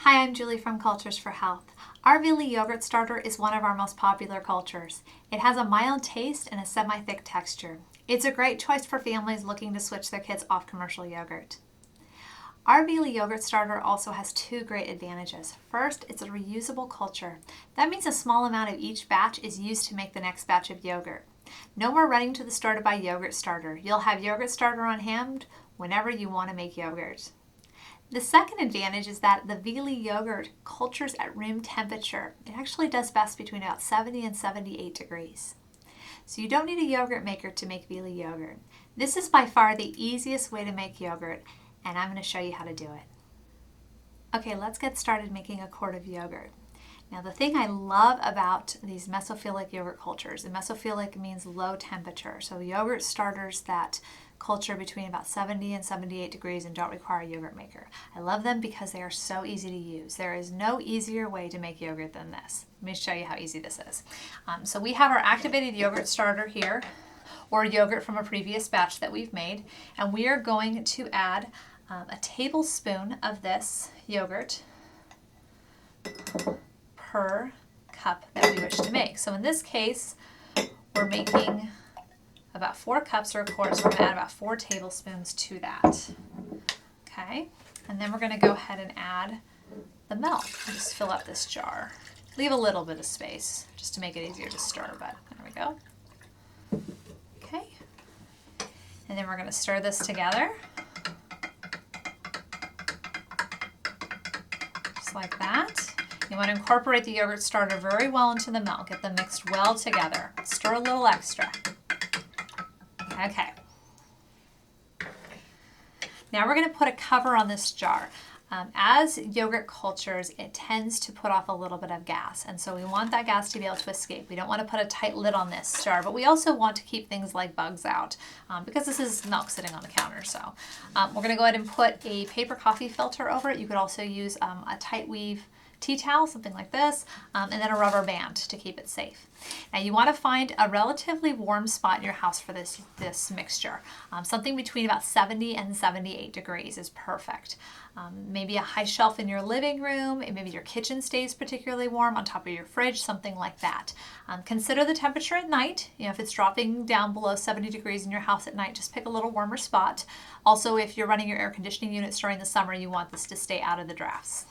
Hi, I'm Julie from Cultures for Health. Our Viili yogurt starter is one of our most popular cultures. It has a mild taste and a semi-thick texture. It's a great choice for families looking to switch their kids off commercial yogurt. Our Viili yogurt starter also has two great advantages. First, it's a reusable culture. That means a small amount of each batch is used to make the next batch of yogurt. No more running to the store to buy yogurt starter. You'll have yogurt starter on hand whenever you want to make yogurt. The second advantage is that the Viili yogurt cultures at room temperature. It actually does best between about 70 and 78 degrees. So you don't need a yogurt maker to make Viili yogurt. This is by far the easiest way to make yogurt, and I'm going to show you how to do it. Okay, let's get started making a quart of yogurt. Now the thing I love about these mesophilic yogurt cultures, and mesophilic means low temperature, so yogurt starters that culture between about 70 and 78 degrees and don't require a yogurt maker. I love them because they are so easy to use. There is no easier way to make yogurt than this. Let me show you how easy this is. So we have our activated yogurt starter here, or yogurt from a previous batch that we've made, and we are going to add a tablespoon of this yogurt per cup that we wish to make. So in this case, we're making about 4 cups or a quart, so we're going to add about 4 tablespoons to that. Okay, and then we're going to go ahead and add the milk. Just fill up this jar. Leave a little bit of space just to make it easier to stir, but there we go. Okay, and then we're going to stir this together. Just like that. You want to incorporate the yogurt starter very well into the milk. Get them mixed well together. Stir a little extra. Okay. Now we're going to put a cover on this jar. As yogurt cultures, it tends to put off a little bit of gas, and so we want that gas to be able to escape. We don't want to put a tight lid on this jar, but we also want to keep things like bugs out because this is milk sitting on the counter. So we're going to go ahead and put a paper coffee filter over it. You could also use a tight weave tea towel, something like this, and then a rubber band to keep it safe. Now you want to find a relatively warm spot in your house for this mixture. Something between about 70 and 78 degrees is perfect. Maybe a high shelf in your living room, maybe your kitchen stays particularly warm, on top of your fridge, something like that. Consider the temperature at night. You know, if it's dropping down below 70 degrees in your house at night, just pick a little warmer spot. Also, if you're running your air conditioning units during the summer, you want this to stay out of the drafts.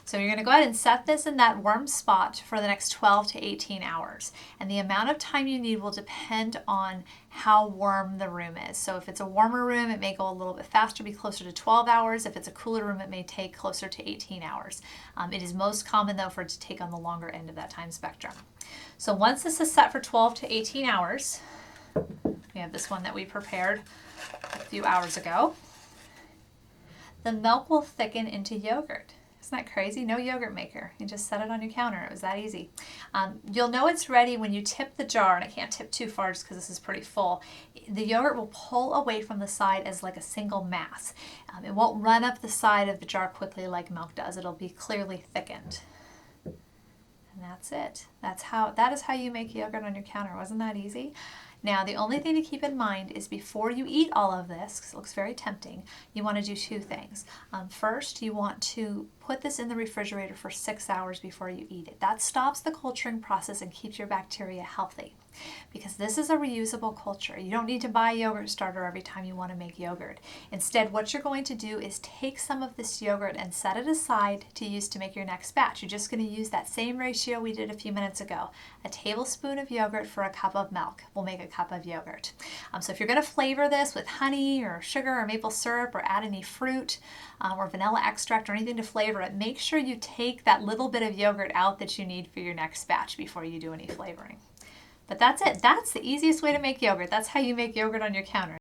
So you're going to go ahead and set this in that warm spot for the next 12 to 18 hours. And the amount of time you need will depend on how warm the room is. So if it's a warmer room, it may go a little bit faster, be closer to 12 hours. If it's a cooler room, it may take closer to 18 hours. It is most common, though, for it to take on the longer end of that time spectrum. So once this is set for 12 to 18 hours, we have this one that we prepared a few hours ago, the milk will thicken into yogurt. Isn't that crazy? No yogurt maker. You just set it on your counter. It was that easy. You'll know it's ready when you tip the jar, and I can't tip too far just because this is pretty full. The yogurt will pull away from the side as like a single mass. It won't run up the side of the jar quickly like milk does. It'll be clearly thickened. And that's it. That is how you make yogurt on your counter. Wasn't that easy? Now, the only thing to keep in mind is before you eat all of this, because it looks very tempting, you want to do 2 things. First, you want to put this in the refrigerator for 6 hours before you eat it. That stops the culturing process and keeps your bacteria healthy. Because this is a reusable culture. You don't need to buy a yogurt starter every time you want to make yogurt. Instead, what you're going to do is take some of this yogurt and set it aside to use to make your next batch. You're just going to use that same ratio we did a few minutes ago. A tablespoon of yogurt for a cup of milk will make a cup of yogurt. So if you're going to flavor this with honey or sugar or maple syrup or add any fruit or vanilla extract or anything to flavor it, make sure you take that little bit of yogurt out that you need for your next batch before you do any flavoring. But that's it. That's the easiest way to make yogurt. That's how you make yogurt on your counter.